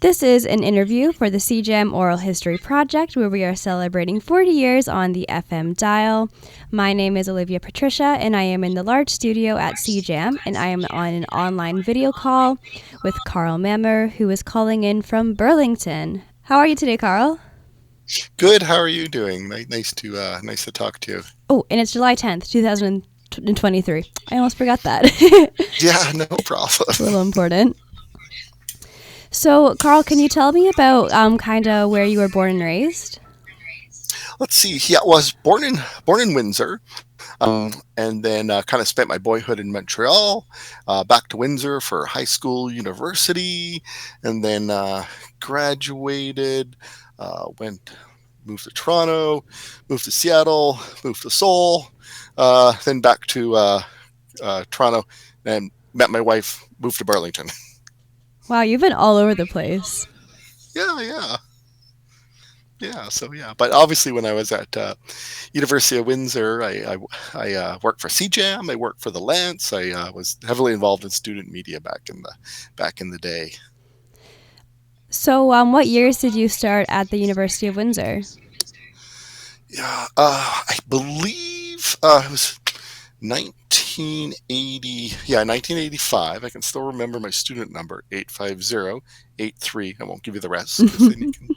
This is an interview for the CJAM Oral History Project, where we are celebrating 40 years on the FM dial. My name is Olivia Patricia, and I am in the large studio at CJAM, and I am on an online video call with Karl Mamer, who is calling in from Burlington. How are you today, Karl? Good. How are you doing? Nice to talk to you. Oh, and it's July 10th, 2023. I almost forgot that. Yeah, no problem. It's a little important. So, Karl, can you tell me about kind of where you were born and raised? Let's see. Yeah, I was born in Windsor, and then kind of spent my boyhood in Montreal, back to Windsor for high school, university, and then graduated. Moved to Toronto, moved to Seattle, moved to Seoul, then back to Toronto, and met my wife. Moved to Burlington. Wow, you've been all over the place. Yeah. So yeah, but obviously when I was at University of Windsor, I worked for CJAM. I worked for the Lance. I was heavily involved in student media back in the day. So, what years did you start at the University of Windsor? Yeah, I believe it was 1980. Yeah, 1985. I can still remember my student number, 85083. I won't give you the rest, 'cause then you can.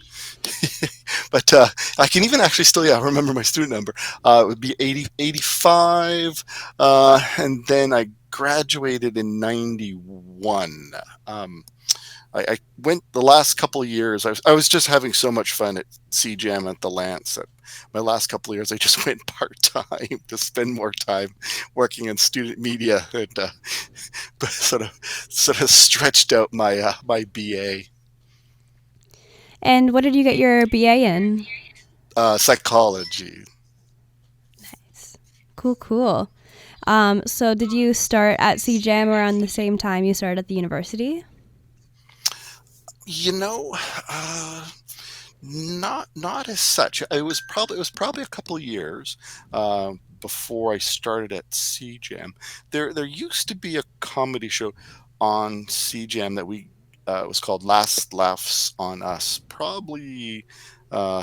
But I can even actually still, remember my student number. It would be 8085, and then I graduated in 91. I went the last couple of years. I was just having so much fun at CJAM at the Lance that my last couple of years I just went part time to spend more time working in student media, and but sort of stretched out my BA. And what did you get your BA in? Psychology. Nice. Cool. So, did you start at CJAM around the same time you started at the university? You know, not as such. It was probably a couple of years before I started at CJAM. There used to be a comedy show on CJAM that we was called Last Laughs on Us. Probably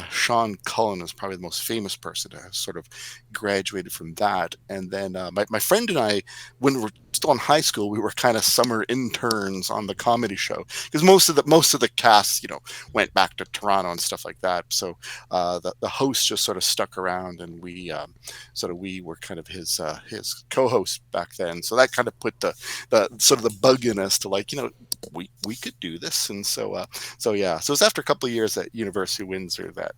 Sean Cullen is probably the most famous person to have sort of graduated from that. And then my friend and I, when we were still in high school, we were kind of summer interns on the comedy show, because most of the cast, went back to Toronto and stuff like that. So the host just sort of stuck around, and we were kind of his co-host back then. So that kind of put the sort of the bug in us to, like, we could do this. And so yeah, so it was after a couple of years at University of Windsor that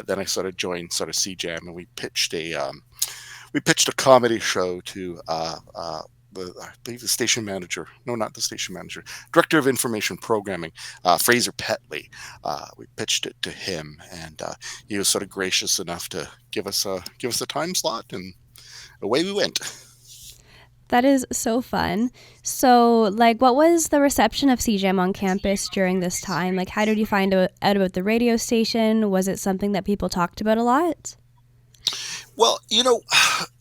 then I sort of joined sort of CJAM, and we pitched a comedy show to I believe the station manager, no, not the station manager, director of information programming, Fraser Petley. We pitched it to him, and he was sort of gracious enough to give us a time slot, and away we went. That is so fun. So, like, what was the reception of CJAM on campus during this time? Like, how did you find out about the radio station? Was it something that people talked about a lot? Well,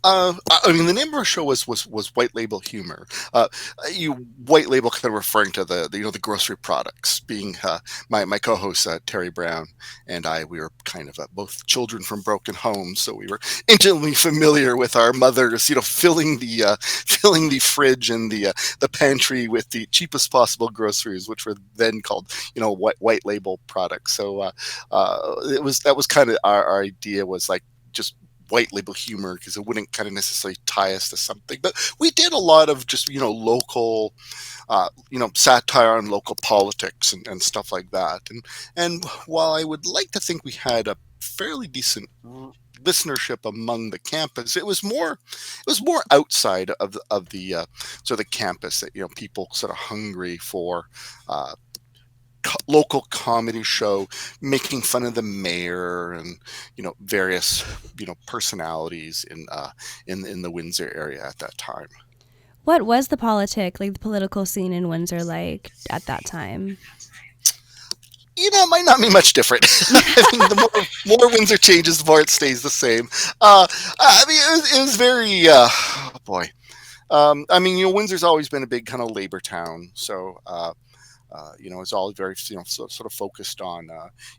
I mean, the name of our show was White Label Humor. You White Label, kind of referring to the grocery products. Being my co-host Terry Brown and I, we were kind of both children from broken homes, so we were intimately familiar with our mothers, filling the fridge and the pantry with the cheapest possible groceries, which were then called white label products. So that was kind of our idea, was like just white label humor, because it wouldn't kind of necessarily tie us to something. But we did a lot of just local, satire on local politics and stuff like that. And while I would like to think we had a fairly decent listenership among the campus, it was more outside of the sort of the campus, that people sort of hungry for local comedy show, making fun of the mayor and various personalities in the Windsor area at that time. What was the political scene in Windsor like at that time? It might not be much different. I mean, the more Windsor changes, the more it stays the same. I mean, it was very, oh boy. I mean, Windsor's always been a big kind of labor town, so it's all very sort of focused on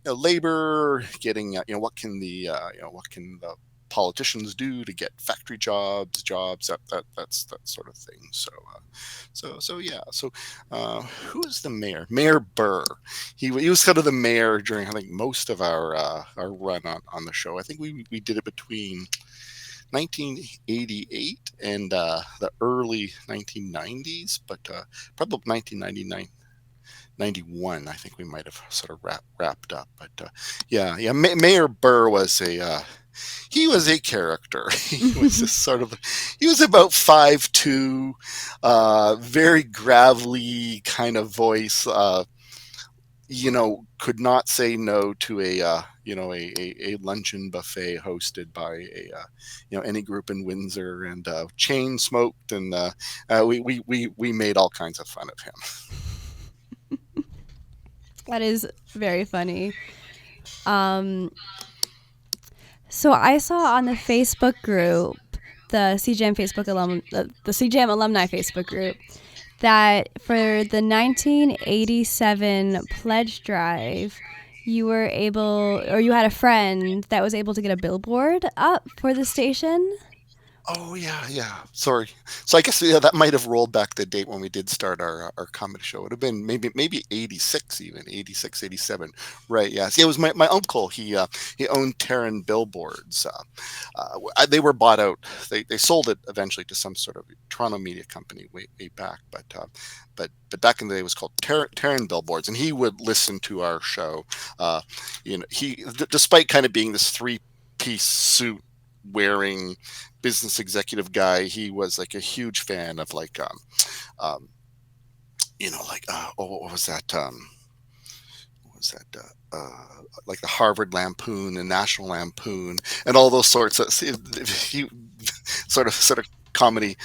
labor, getting what can the politicians do to get factory jobs, that sort of thing. So yeah. So who is the mayor? Mayor Burr. He was kind of the mayor during, I think, most of our run on the show. I think we did it between 1988 and the early 1990s, but probably 1999. 91, I think we might have sort of wrapped up, but yeah. Mayor Burr was a character. He was just sort of he was about 5'2", very gravelly kind of voice. Could not say no to a luncheon buffet hosted by any group in Windsor, and chain smoked, and we made all kinds of fun of him. That is very funny. So I saw on the Facebook group, the CJAM the CJAM alumni Facebook group, that for the 1987 pledge drive, you had a friend that was able to get a billboard up for the station. Oh yeah. Sorry. So I guess that might have rolled back the date when we did start our comedy show. It would have been maybe 86, even 86, 87. Right? Yes. Yeah, it was my uncle. He owned Terran Billboards. They were bought out. They sold it eventually to some sort of Toronto media company way back. But back in the day, it was called Terran Billboards, and he would listen to our show. Despite kind of being this three-piece suit wearing business executive guy, he was like a huge fan of what was that like the Harvard Lampoon and National Lampoon and all those sorts of he sort of comedy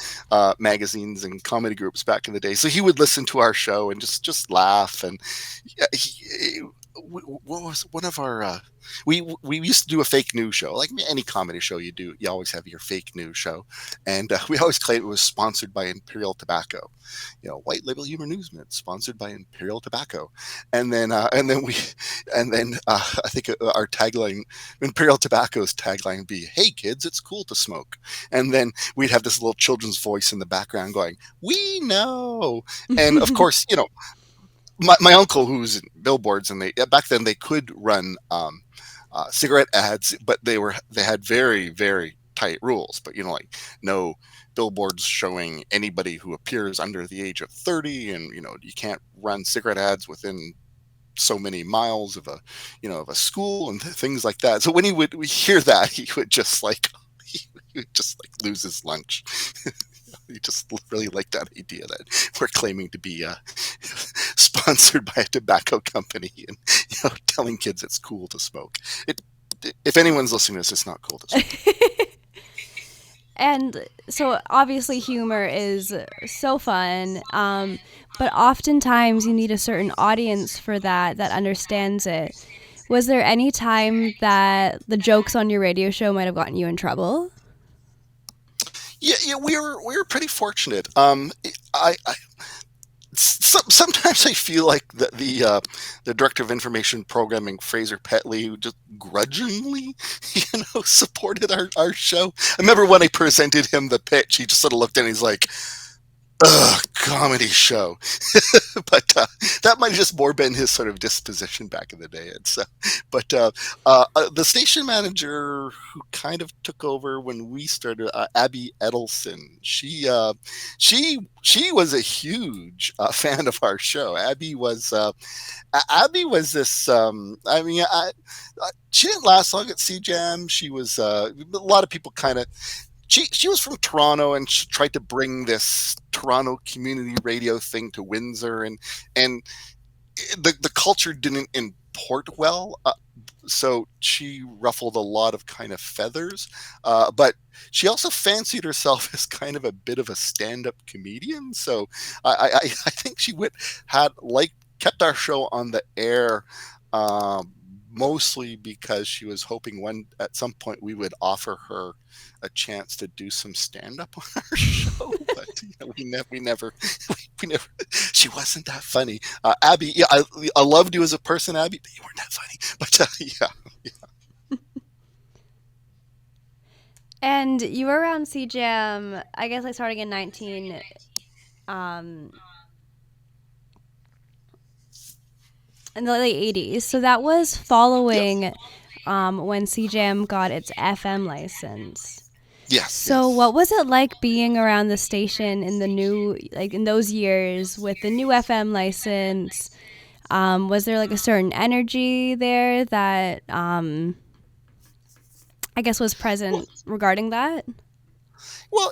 magazines and comedy groups back in the day. So he would listen to our show and just laugh. And what was one of our we used to do a fake news show, like any comedy show you always have your fake news show, and we always claimed it was sponsored by Imperial Tobacco, white label humor news minute sponsored by Imperial Tobacco. And then I think our tagline, Imperial Tobacco's tagline, would be, "Hey kids, it's cool to smoke." And then we'd have this little children's voice in the background going, "We know." And of course, my uncle, who's in billboards, and back then they could run cigarette ads, but they had very, very tight rules. But like no billboards showing anybody who appears under the age of 30, and you can't run cigarette ads within so many miles of a school and things like that. So when we hear that, he would just he would just lose his lunch. He just really liked that idea that we're claiming to be sponsored by a tobacco company and telling kids it's cool to smoke. If anyone's listening to this, it's not cool to smoke. And so obviously humor is so fun, but oftentimes you need a certain audience for that understands it. Was there any time that the jokes on your radio show might have gotten you in trouble? Yeah, we were pretty fortunate. Sometimes I feel like the director of information programming, Fraser Petley, who just grudgingly, supported our show. I remember when I presented him the pitch, he just sort of looked at it and he's like, "Ugh, comedy show." But that might have just more been his sort of disposition back in the day. The station manager who kind of took over when we started, Abby Edelson, she was a huge fan of our show. Abby was this. She didn't last long at CJAM. She was a lot of people kind of. She was from Toronto, and she tried to bring this Toronto community radio thing to Windsor, and the culture didn't import well, so she ruffled a lot of kind of feathers. But she also fancied herself as kind of a bit of a stand-up comedian. So I think she kept our show on the air mostly because she was hoping one at some point we would offer her a chance to do some stand up on our show, but we never, we never. She wasn't that funny. Abby, yeah, I loved you as a person, Abby, but you weren't that funny. But yeah, And you were around CJAM, I guess, like starting in 19, um, in the late 80s. So that was yeah, following when CJAM got its FM license. yes, So what yes. was it like being around the station in the new, like in those years with the new FM license? Was there like a certain energy there that I guess was Well, present regarding that? well,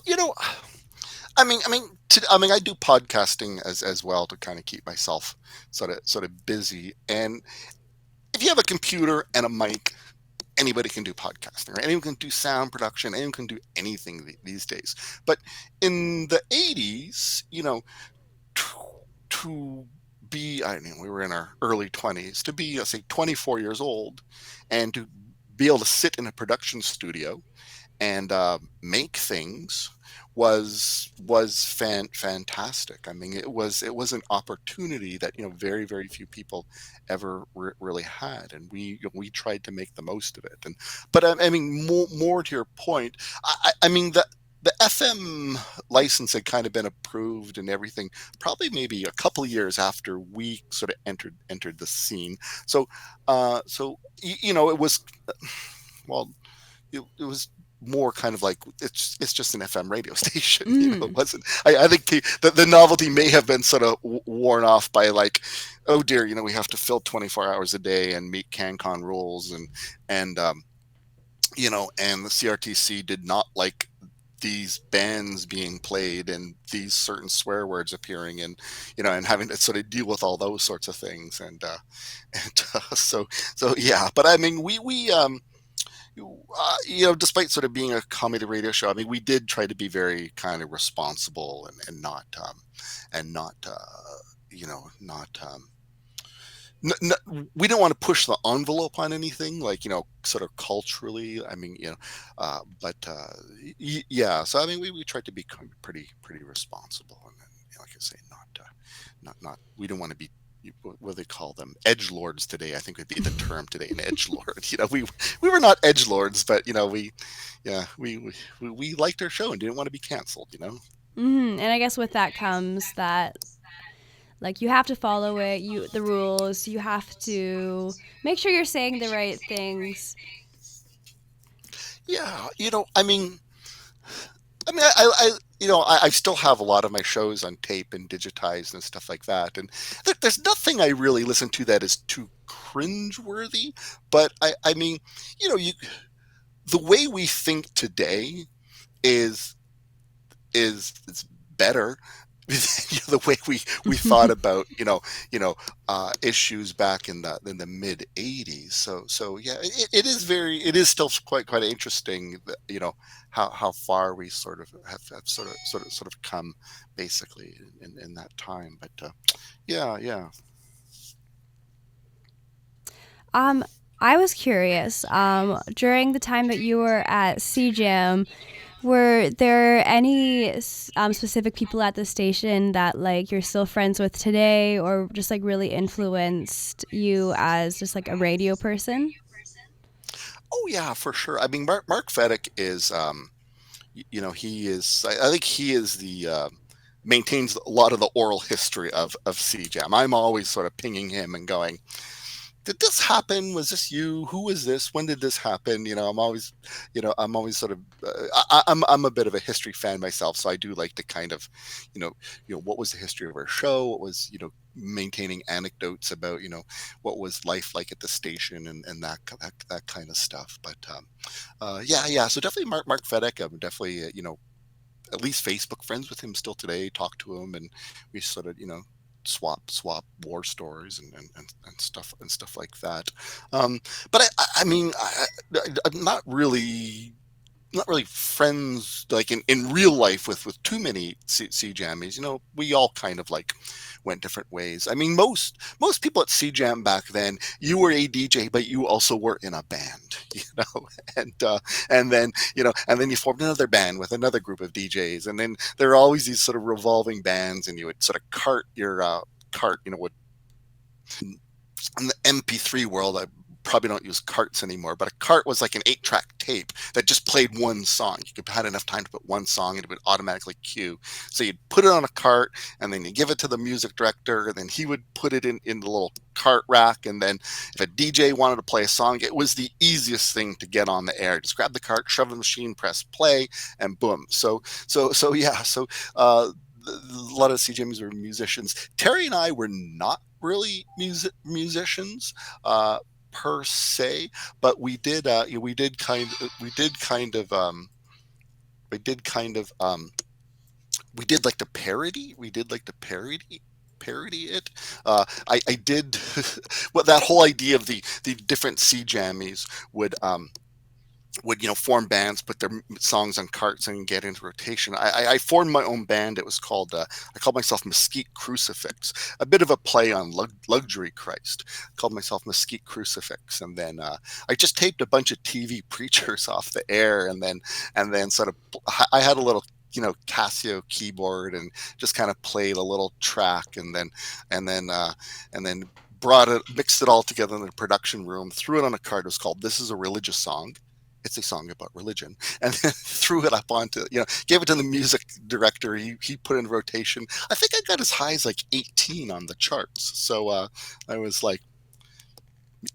I do podcasting as well to kind of keep myself sort of busy. And if you have a computer and a mic, anybody can do podcasting, right? Anyone can do sound production. Anyone can do anything these days. But in the '80s, to, to be, I mean, we were in our early 20s, to be, let's say, 24 years old, and to be able to sit in a production studio and make things was fantastic. I mean, it was an opportunity that very few people ever really had, and we tried to make the most of it. And but I mean, more to your point, I mean the FM license had kind of been approved and everything, probably maybe a couple of years after we sort of entered the scene. So it was, well, it was more kind of like it's just an FM radio station. It Mm. wasn't. I think the novelty may have been sort of worn off by like, oh dear, we have to fill 24 hours a day and meet CanCon rules, and the CRTC did not like these bands being played and these certain swear words appearing, and having to sort of deal with all those sorts of things, and so yeah. But I mean, despite sort of being a comedy radio show, I mean, we did try to be very kind of responsible and not we didn't want to push the envelope on anything, like sort of culturally. I mean, but yeah. So I mean, we tried to be pretty responsible, and then, like I say, not. We don't want to be. What do they call them? Edge lords today, I think would be the term today. An edge lord. We were not edge lords, but we liked our show and didn't want to be canceled. And I guess with that comes that like you have to follow it, you the rules, you have to make sure you're saying the right things. Yeah, I still have a lot of my shows on tape and digitized and stuff like that. And there's nothing I really listen to that is too cringeworthy. But I mean, you the way we think today is is better than the way we thought about issues back in the mid '80s. So yeah, it is still quite interesting that, how far we sort of have sort of come basically in that time. But yeah. Um, I was curious. During the time that you were at CJAM, were there any specific people at the station that like you're still friends with today, or just like really influenced you as just like a radio person? Oh yeah, for sure. I mean, Mark Fedek is he is, I think he is the maintains a lot of the oral history of CJAM. I'm always sort of pinging him and going, did this happen? Was this you? Who was this? When did this happen? I'm always sort of, I'm a bit of a history fan myself, so I do like to kind of, what was the history of our show? What was, maintaining anecdotes about, what was life like at the station, and that kind of stuff. But yeah. So definitely Mark Fedek. I'm definitely, at least Facebook friends with him still today. Talk to him, and we sort of, swap war stories and stuff like that. But I mean, I'm not really. not really friends like in real life with too many C jammies. We all kind of like went different ways. I mean, most people at CJAM back then, you were a DJ, but you also were in a band, and and then you formed another band with another group of DJs, and then there are always these sort of revolving bands, and you would sort of cart, what in the MP3 world, I probably don't use carts anymore, but a cart was like an 8-track tape that just played one song. You could had enough time to put one song and it would automatically cue. So you'd put it on a cart and then you give it to the music director and then he would put it in the little cart rack. And then if a DJ wanted to play a song, it was the easiest thing to get on the air. Just grab the cart, shove the machine, press play, and boom. So yeah. So a lot of CJMs were musicians. Terry and I were not really musicians per se, but we did kind of we did like to parody. We did like to parody it. I did well, that whole idea of the different C jammies would form bands, put their songs on carts, and get into rotation. I formed my own band. It was called I called myself Mesquite Crucifix, a bit of a play on Luxury Christ. I called myself Mesquite Crucifix, and then I just taped a bunch of TV preachers off the air, and then sort of I had a little Casio keyboard and just kind of played a little track, and then uh, and then mixed it all together in the production room, threw it on a card. It was called "This Is a Religious Song." It's a song about religion, and then threw it up onto, gave it to the music director. He put it in rotation. I think I got as high as like 18 on the charts. So I was like,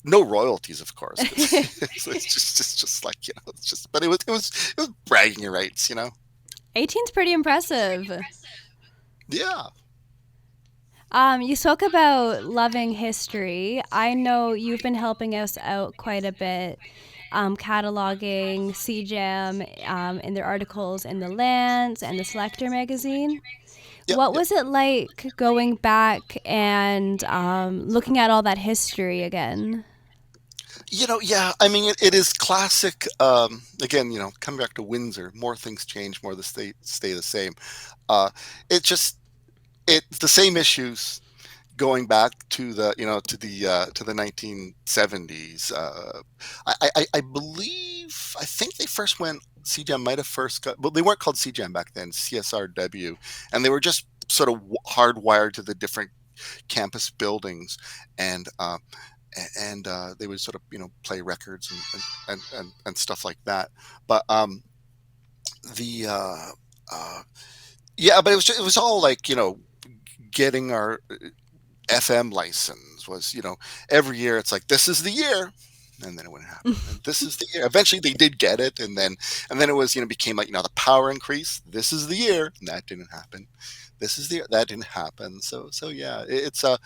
no royalties, of course. It's just like, it's just, but it was bragging rights. 18's pretty impressive. Yeah, You spoke about loving history. I know you've been helping us out quite a bit, cataloging CJAM in their articles in the Lance and the Selector magazine. yep, What yep. was it like going back and looking at all that history again? Yeah. I mean, it is classic. Again, coming back to Windsor, more things change, more the stay the same. Uh, it just it's the same issues going back to the 1970s. I believe, I think they first went. CJAM might have first got, well, they weren't called CJAM back then, CSRW, and they were just sort of hardwired to the different campus buildings, and they would sort of play records and stuff like that. But the yeah, but it was all like getting our FM license was, every year it's like, this is the year. And then it wouldn't happen. And this is the year. Eventually they did get it. And then it was, became like, the power increase. This is the year. And that didn't happen. This is the year. That didn't happen. So yeah, it's I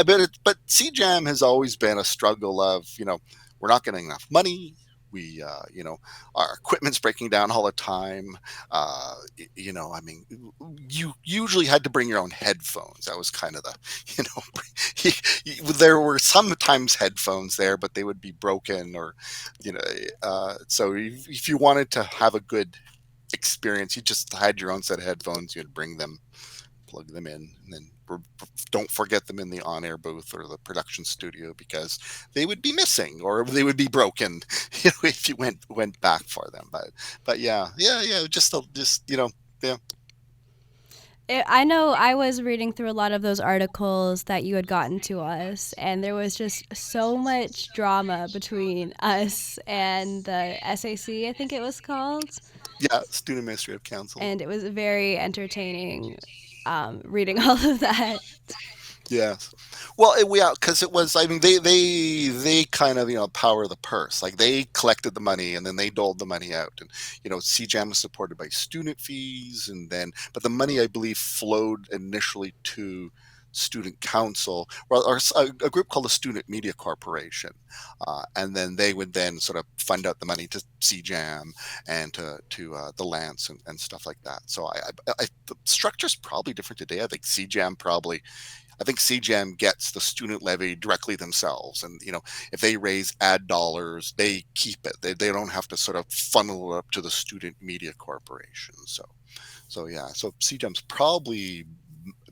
bet but CJAM has always been a struggle of, we're not getting enough money. We, our equipment's breaking down all the time. I mean, you usually had to bring your own headphones. That was kind of the, you there were sometimes headphones there, but they would be broken, or, you know, so if you wanted to have a good experience, you just had your own set of headphones. You'd bring them, plug them in, and then don't forget them in the on-air booth or the production studio, because they would be missing or they would be broken, if you went back for them. But yeah, just yeah. I know I was reading through a lot of those articles that you had gotten to us, and there was just so much drama between us and the SAC, I think it was called. Yeah, Student Administrative Council. And it was very entertaining reading all of that. Yes. Well, yeah, because it was. I mean, they kind of power the purse. Like, they collected the money and then they doled the money out, and CJAM was supported by student fees, and then but the money, I believe, flowed initially to student council, or a group called the Student Media Corporation, and then they would then sort of fund out the money to CJAM and to the Lance and stuff like that. So the structure's probably different today. I think CJAM probably, I think CJAM gets the student levy directly themselves, and if they raise ad dollars, they keep it. They don't have to sort of funnel it up to the student media corporation. So yeah, so CJAM's probably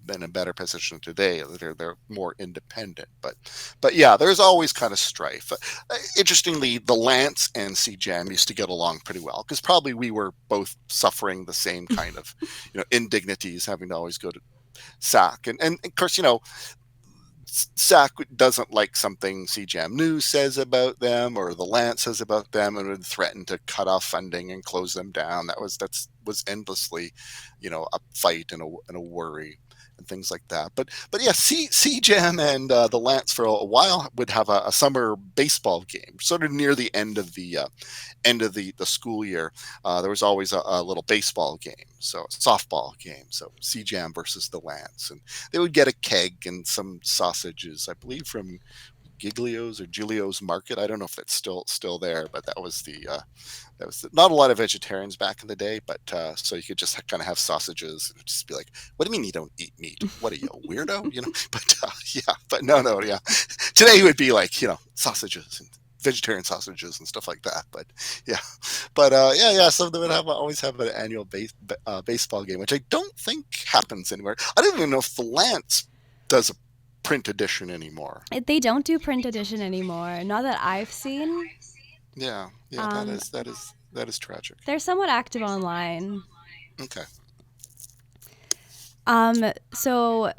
been in a better position today. They're more independent, but yeah, there's always kind of strife. Interestingly, the Lance and CJAM used to get along pretty well because probably we were both suffering the same kind of indignities, having to always go to SAC, and of course SAC doesn't like something CJAM News says about them or the Lance says about them, and would threaten to cut off funding and close them down. That was endlessly, a fight and a worry and things like that. But yeah, CJAM and the Lance for a while would have a summer baseball game, sort of near the end of the school year. There was always a little baseball game, so softball game. So CJAM versus the Lance, and they would get a keg and some sausages, I believe, from Giglio's or Giulio's Market. I don't know if that's still there, but not a lot of vegetarians back in the day. But so you could just kind of have sausages and just be like, "What do you mean you don't eat meat? What are you, a weirdo?" But yeah, but no, yeah. Today would be like sausages and vegetarian sausages and stuff like that. But yeah, yeah. So they would always have an annual baseball game, which I don't think happens anywhere. I don't even know if the Lance does a print edition anymore. They don't do print edition anymore, not that I've seen. Yeah, that Um, is that is that is tragic. they're somewhat active online. Okay. So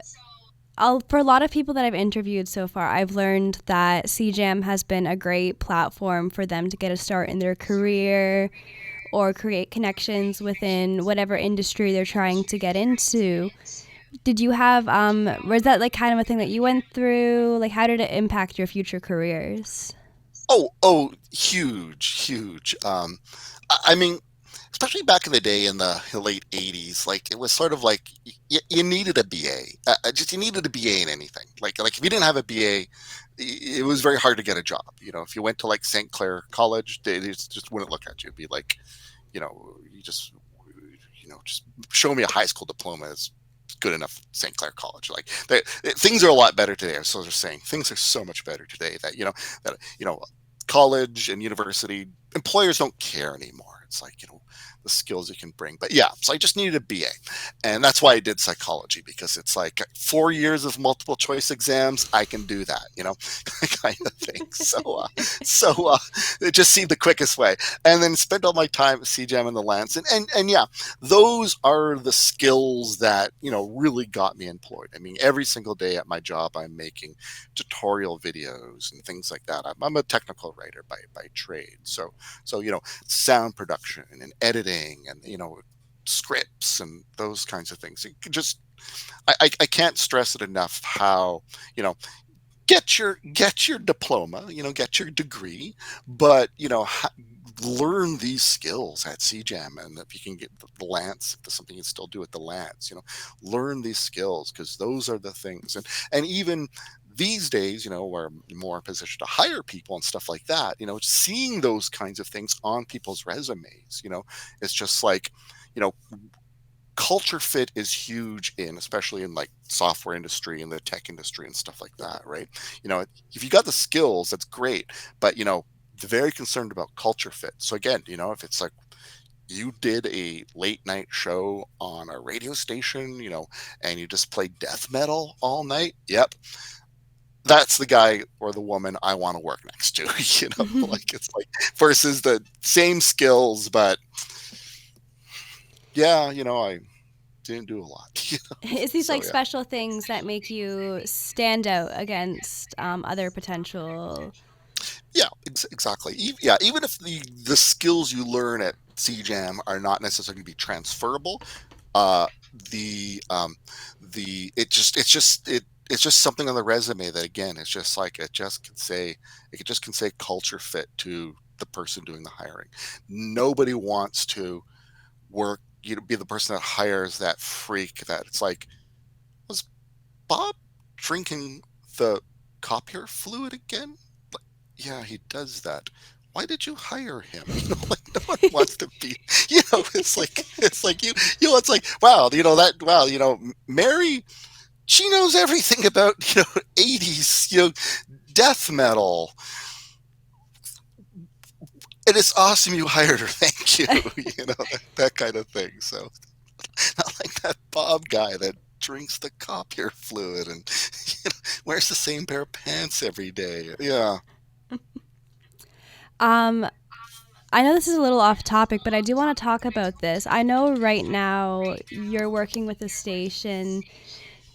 for a lot of people that I've interviewed so far, I've learned that CJAM has been a great platform for them to get a start in their career or create connections within whatever industry they're trying to get into. Did you have was that like kind of a thing that you went through? Like how did it impact your future careers? Oh, huge, huge. I mean, especially back in the day in the late '80s, like it was sort of like you needed a BA. Just you needed a BA in anything. Like if you didn't have a BA, it was very hard to get a job. If you went to like St. Clair College, they just wouldn't look at you. It'd be like, you just show me a high school diploma is good enough. St. Clair College, like things are a lot better today. So they're saying things are so much better today that college and university employers don't care anymore. It's like the skills you can bring. But yeah, so I just needed a BA, and that's why I did psychology, because it's like 4 years of multiple choice exams. I can do that, kind of thing. So it just seemed the quickest way, and then spent all my time at CJAM and the Lance, and yeah, those are the skills that really got me employed. I mean, every single day at my job, I'm making tutorial videos and things like that. I'm a technical writer by trade, so sound production and editing and scripts and those kinds of things. It just I can't stress it enough how get your diploma, get your degree, but learn these skills at CJAM, and if you can get the Lance, if there's something you can still do at the Lance, learn these skills, because those are the things. And even these days, we're more in position to hire people and stuff like that. Seeing those kinds of things on people's resumes, it's just like, you know, culture fit is huge especially in like software industry and the tech industry and stuff like that, right? If you got the skills, that's great, but they're very concerned about culture fit. So again, if it's like you did a late night show on a radio station, and you just play death metal all night, yep, that's the guy or the woman I want to work next to. Like it's like versus the same skills, but yeah, I didn't do a lot. It's these So like yeah. special things that make you stand out against other potential. Yeah, exactly. Yeah, even if the skills you learn at CJAM are not necessarily going to be transferable, uh, the it's just something on the resume that, again, it's just like it just can say culture fit to the person doing the hiring. Nobody wants to work, be the person that hires that freak that it's like, was Bob drinking the copier fluid again? Like, yeah, he does that. Why did you hire him? Like no one wants to be. It's like it's like it's like wow, Mary. she knows everything about 80s death metal. And it's awesome you hired her. Thank you. That kind of thing. So not like that Bob guy that drinks the copier fluid and wears the same pair of pants every day. Yeah. Um, I know this is a little off topic, but I do want to talk about this. I know right now you're working with a station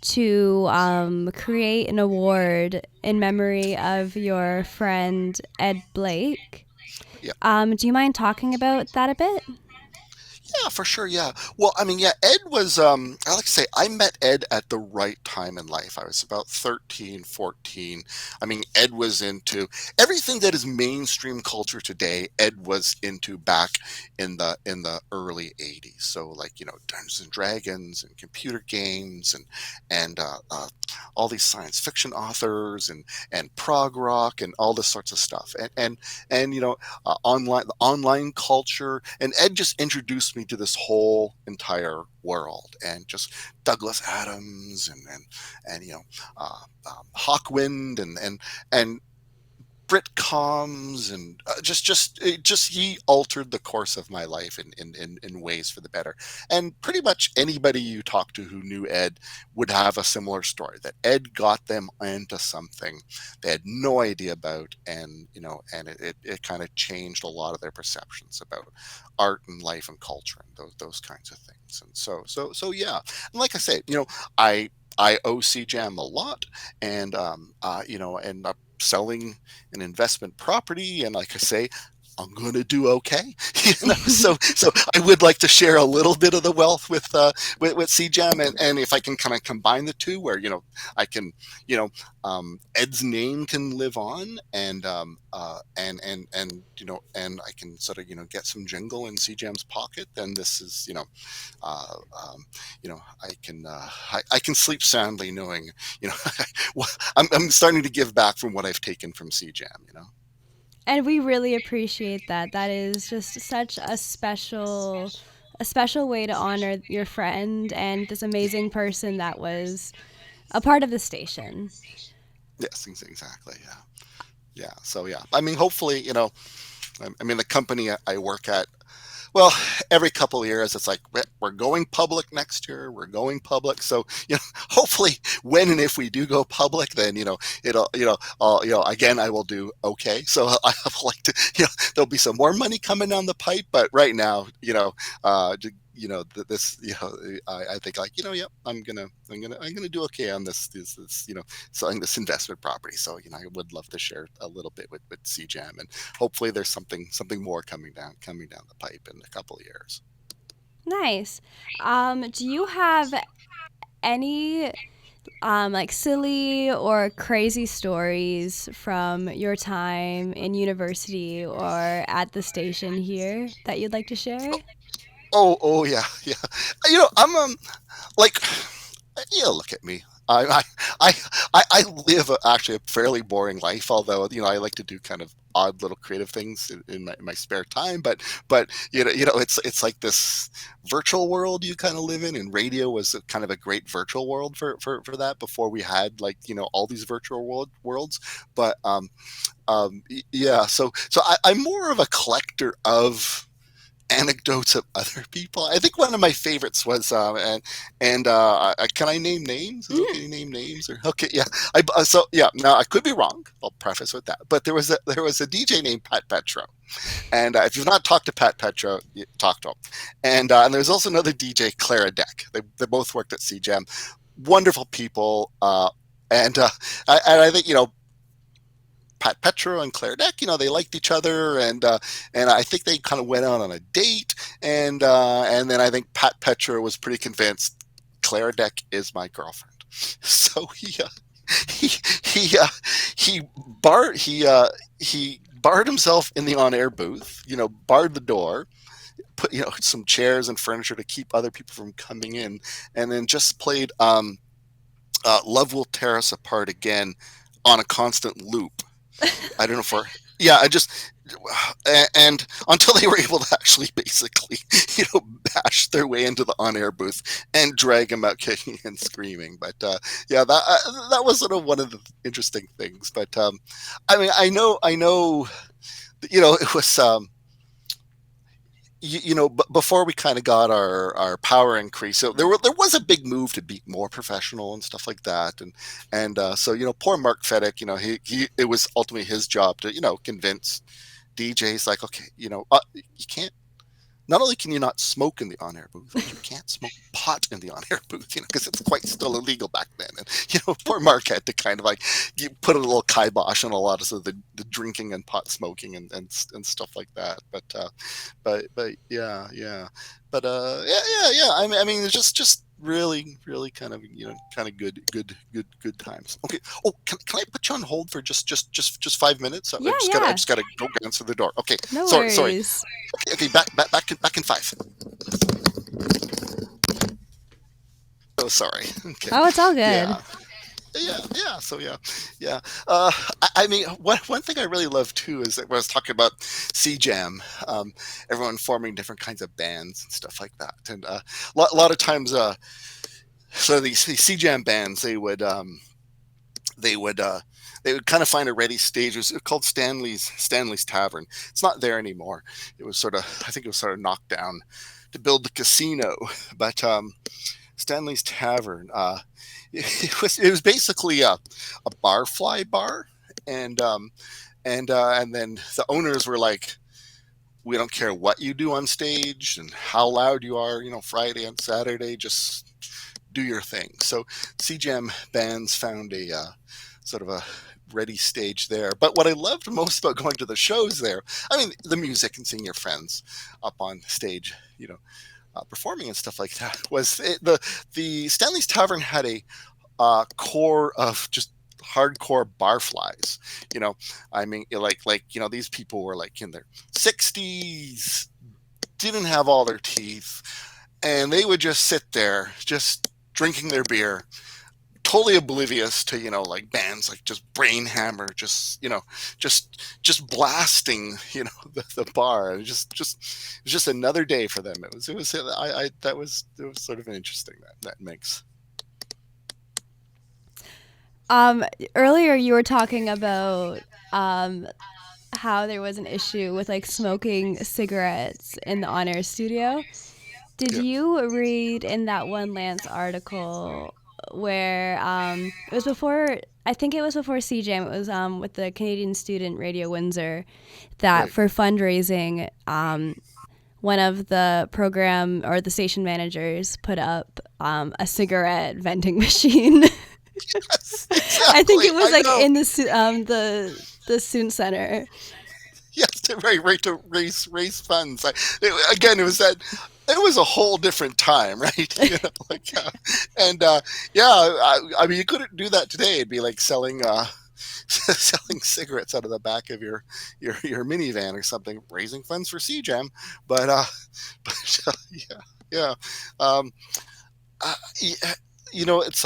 to create an award in memory of your friend Ed Blake. Yeah. Do you mind talking about that a bit? Yeah, for sure. Yeah. Well, I mean, yeah, Ed was, I like to say, I met Ed at the right time in life. I was about 13, 14. I mean, Ed was into everything that is mainstream culture today. Ed was into back in the early 80s. So like, Dungeons and Dragons and computer games and all these science fiction authors and prog rock and all this sorts of stuff. And online culture. And Ed just introduced me to this whole entire world, and just Douglas Adams and Hawkwind and Britcoms and just he altered the course of my life in ways for the better. And pretty much anybody you talk to who knew Ed would have a similar story, that Ed got them into something they had no idea about, and it kind of changed a lot of their perceptions about art and life and culture and those kinds of things. And so yeah. And like I say, I owe CJAM a lot, and selling an investment property, and like I say, I'm going to do okay. So I would like to share a little bit of the wealth with CJAM, and if I can kind of combine the two, where I can, Ed's name can live on, and I can sort of get some jingle in CJAM's pocket, then this is uh, um, I can sleep soundly knowing you know I'm starting to give back from what I've taken from CJAM. And we really appreciate that. That is just such a special way to honor your friend and this amazing person that was a part of the station. Yes, exactly. Yeah, yeah. So yeah, I mean, hopefully, I mean, the company I work at. Well, every couple of years, it's like we're going public next year. We're going public, so hopefully, when and if we do go public, then it'll again, I will do okay. So I like to, there'll be some more money coming down the pipe, but right now, this, I think like yep, I'm gonna do okay on this selling this investment property. So I would love to share a little bit with CJAM, and hopefully there's something more coming down the pipe in a couple of years. Nice. Do you have any like silly or crazy stories from your time in university or at the station here that you'd like to share? Oh yeah, yeah. I'm like, look at me. I live actually a fairly boring life, although I like to do kind of odd little creative things in my spare time. But it's like this virtual world you kind of live in, and radio was kind of a great virtual world for that, before we had like all these virtual worlds. But yeah, so I'm more of a collector of anecdotes of other people. I think one of my favorites was, can I name names? Is it okay Mm. to name names? Or okay, yeah. So yeah. Now I could be wrong. I'll preface with that. But there was a DJ named Pat Petro, and if you've not talked to Pat Petro, talk to him. And there's also another DJ, Clara Deck. They both worked at CJAM. Wonderful people. And I think Pat Petro and Claire Deck, they liked each other, and I think they kind of went out on a date, and then I think Pat Petro was pretty convinced Claire Deck is my girlfriend. So he he he barred himself in the on-air booth, barred the door, put some chairs and furniture to keep other people from coming in, and then just played Love Will Tear Us Apart Again on a constant loop. I don't know for yeah, I just and until they were able to actually basically, bash their way into the on-air booth and drag him out kicking and screaming. But yeah, that was sort of one of the interesting things. But I mean, I know, it was before we kind of got our power increase, so there was a big move to be more professional and stuff like that, and so poor Mark Fedek, he it was ultimately his job to convince DJs like, okay, you can't. Not only can you not smoke in the on-air booth, but you can't smoke pot in the on-air booth, because it's quite still illegal back then. And poor Mark had to kind of like put a little kibosh on a lot of, sort of the drinking and pot smoking and stuff like that. But yeah, yeah, but yeah. I mean, it's just really, really kind of kind of good times. Okay. Oh, can I put you on hold for just 5 minutes? I Yeah, just gotta I yeah. just gotta go answer the door. Okay. No Sorry. worries. Okay. Back in 5. Oh, sorry. Okay. Oh, it's all good. Yeah. Yeah. So yeah. I mean, one thing I really love too is that when I was talking about CJAM, everyone forming different kinds of bands and stuff like that, and lot of times, so these CJAM bands, they would they would kind of find a ready stage. It was called Stanley's Tavern. It's not there anymore. It was sort of, I think it was sort of knocked down to build the casino, but Stanley's Tavern. It was basically a barfly bar, and and then the owners were like, we don't care what you do on stage and how loud you are, Friday and Saturday, just do your thing. So CJAM bands found a sort of a ready stage there. But what I loved most about going to the shows there, I mean, the music and seeing your friends up on stage, performing and stuff like that, was the Stanley's Tavern had a core of just hardcore barflies. I mean, these people were like in their 60s, didn't have all their teeth, and they would just sit there, just drinking their beer, totally oblivious to like bands like just Brain Hammer, just blasting the bar. It was just another day for them. It was I that was it was sort of interesting, that makes. Um, Earlier you were talking about um how there was an issue with like smoking cigarettes in the on air studio. Did Yeah. you read in that one Lance article where it was before, I think it was before CJAM, it was with the Canadian Student Radio Windsor, that Right. for fundraising, one of the program or the station managers put up a cigarette vending machine. Yes, I think exactly. it was I like know. in the student center. Yes, right to raise funds. Again, it was that. It was a whole different time, right? Like, and yeah, I mean, you couldn't do that today. It'd be like selling selling cigarettes out of the back of your minivan or something, raising funds for CJAM. But yeah, yeah, um, yeah, it's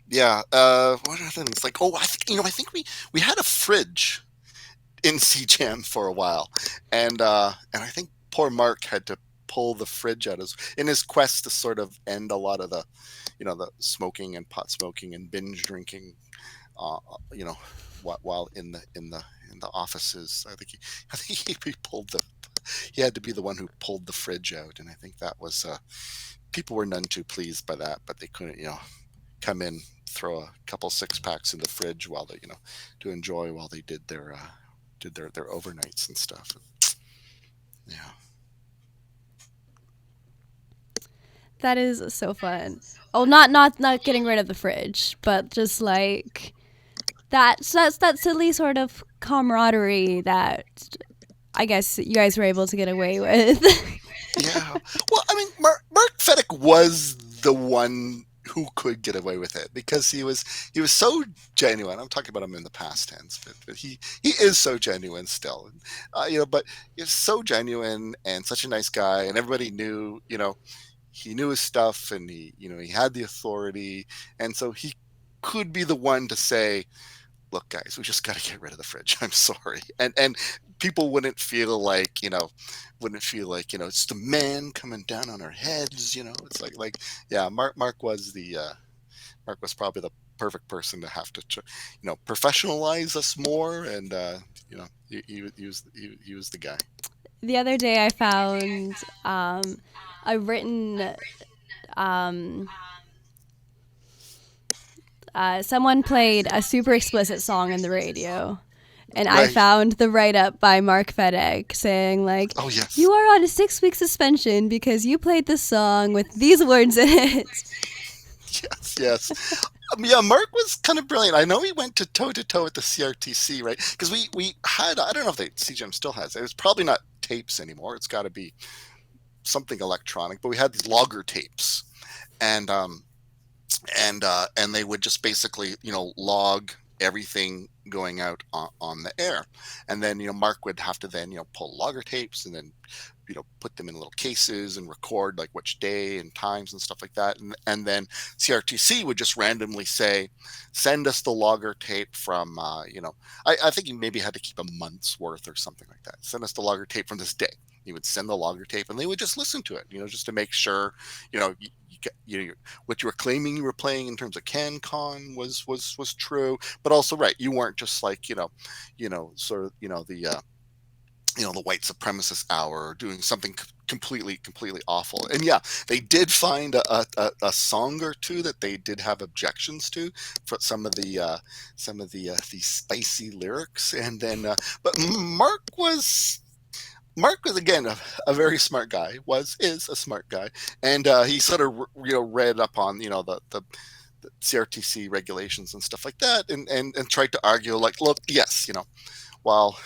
yeah. What are things like? Oh, I think we had a fridge in CJAM for a while, and I think poor Mark had to pull the fridge out in his quest to sort of end a lot of the smoking and pot smoking and binge drinking, uh, you know, while in the offices. I think he pulled the he had to be the one who pulled the fridge out, and I think that was people were none too pleased by that, but they couldn't come in, throw a couple six packs in the fridge while they to enjoy while they did their overnights and stuff. Yeah. That is so fun. Oh, not getting rid of the fridge, but just like that silly sort of camaraderie that I guess you guys were able to get away with. Yeah. Well, I mean, Mark Fedek was the one who could get away with it because he was so genuine. I'm talking about him in the past tense, but he is so genuine still. But he's so genuine and such a nice guy, and everybody knew, he knew his stuff, and he had the authority, and so he could be the one to say, look, guys, we just got to get rid of the fridge. I'm sorry. And people wouldn't feel like, it's the man coming down on our heads. It's yeah, Mark was probably the perfect person to have to, professionalize us more. And, he was the guy. The other day I found a written. Um, Someone played a super explicit song on the radio, and I Right. found the write up by Mark Fedek saying, like, Oh, you yes. are on a 6-week suspension because you played this song with these words in it. Yes, yes. Yeah, Mark was kind of brilliant. I know he went to toe with the CRTC, right? Because we had, I don't know if the CGM still has it. It's probably not tapes anymore. It's got to be something electronic. But we had these logger tapes, and and they would just basically log everything going out on the air, and then Mark would have to then pull logger tapes and then put them in little cases and record like which day and times and stuff like that, and then CRTC would just randomly say, send us the logger tape from I think he maybe had to keep a month's worth or something like that. Send us the logger tape from this day. He would send the logger tape and they would just listen to it, just to make sure what you were claiming you were playing in terms of CanCon was true, but also right, you weren't just like sort of the white supremacist hour or doing something completely awful. And yeah, they did find a song or two that they did have objections to for some of the spicy lyrics. And then but Mark was again a very smart guy. Is a smart guy, and he sort of read up on the CRTC regulations and stuff like that, and tried to argue like, look, yes, while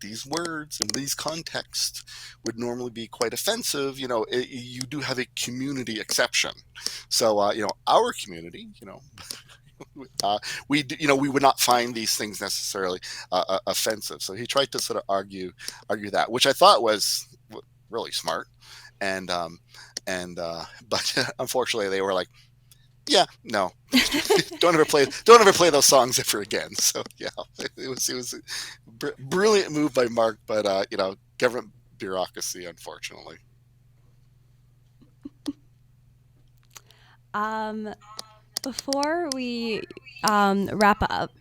these words and these contexts would normally be quite offensive, you do have a community exception. So our community, we would not find these things necessarily offensive. So he tried to sort of argue that, which I thought was really smart. And but unfortunately, they were like, yeah, no, don't ever play those songs ever again. So yeah, it was a brilliant move by Mark, but government bureaucracy, unfortunately. Um, Before we wrap up,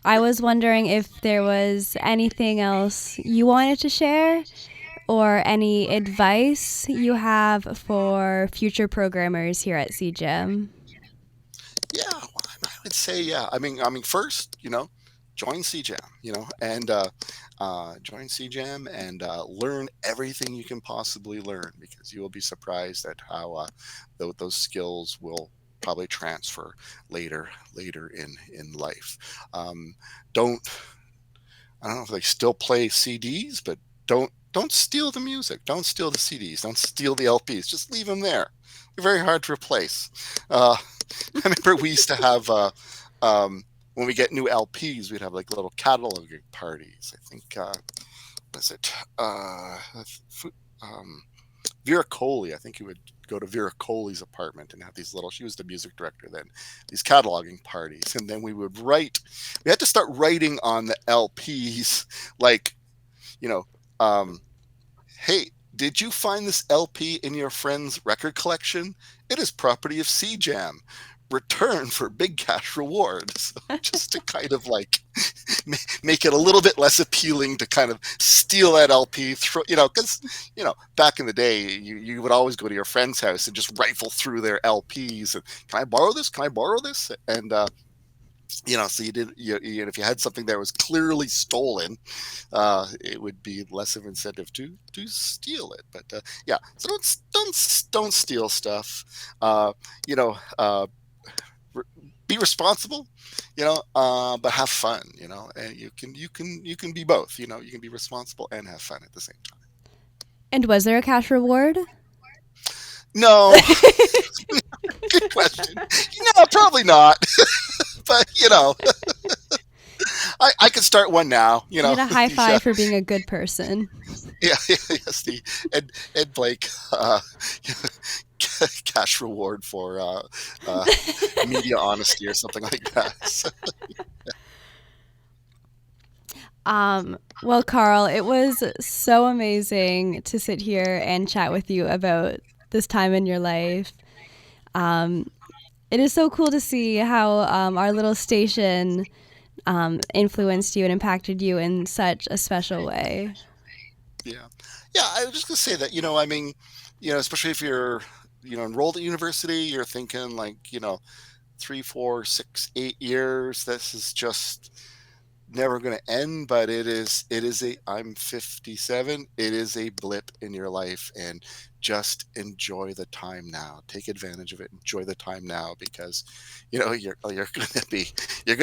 I was wondering if there was anything else you wanted to share or any advice you have for future programmers here at CGEM. Yeah, well, I would say yeah. I mean, first, join CJAM, and join CJAM and learn everything you can possibly learn, because you will be surprised at how those skills will probably transfer later in life. Don't I don't know if they still play CDs, but don't steal the music. Don't steal the CDs. Don't steal the LPs. Just leave them there. They're very hard to replace. Uh, I remember we used to have when we get new LPs, we'd have like little cataloging parties. I think was it um, Vera Coley. I think you would go to Vera Coley's apartment and have these little. She was the music director then. These cataloging parties, and then we would write. We had to start writing on the LPs, like you know, um, hey, did you find this LP in your friend's record collection? It is property of CJAM. Return for big cash reward. So just to kind of like make it a little bit less appealing to kind of steal that LP, because back in the day, you would always go to your friend's house and just rifle through their LPs and can I borrow this? Can I borrow this? And so you did. If you had something that was clearly stolen, it would be less of an incentive to steal it. But yeah, so don't steal stuff. You know, be responsible. But have fun. And you can be both. You can be responsible and have fun at the same time. And was there a cash reward? No, good question. No, probably not. But I could start one now. You get a high The five for being a good person. yeah, yes, the Ed Blake cash reward for uh, media honesty or something like that. So, Well, Carl, it was so amazing to sit here and chat with you about this time in your life. Um, it is so cool to see how our little station influenced you and impacted you in such a special way. Yeah. Yeah, I was just gonna say that, I mean, especially if you're, enrolled at university, you're thinking like, 3, 4, 6, 8 years. This is just never going to end, but it is a I'm 57. It is a blip in your life, and just enjoy the time now. Take advantage of it. Enjoy the time now, because you're going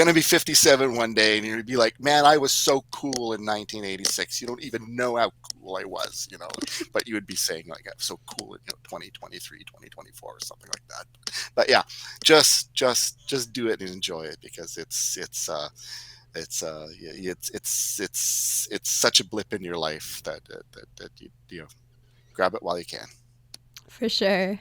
to be 57 one day, and you're going to be like, man, I was so cool in 1986. You don't even know how cool I was, but you would be saying like, I'm so cool in 2023, 2024, or something like that. But yeah, just do it and enjoy it, because it's such a blip in your life that you grab it while you can. For sure.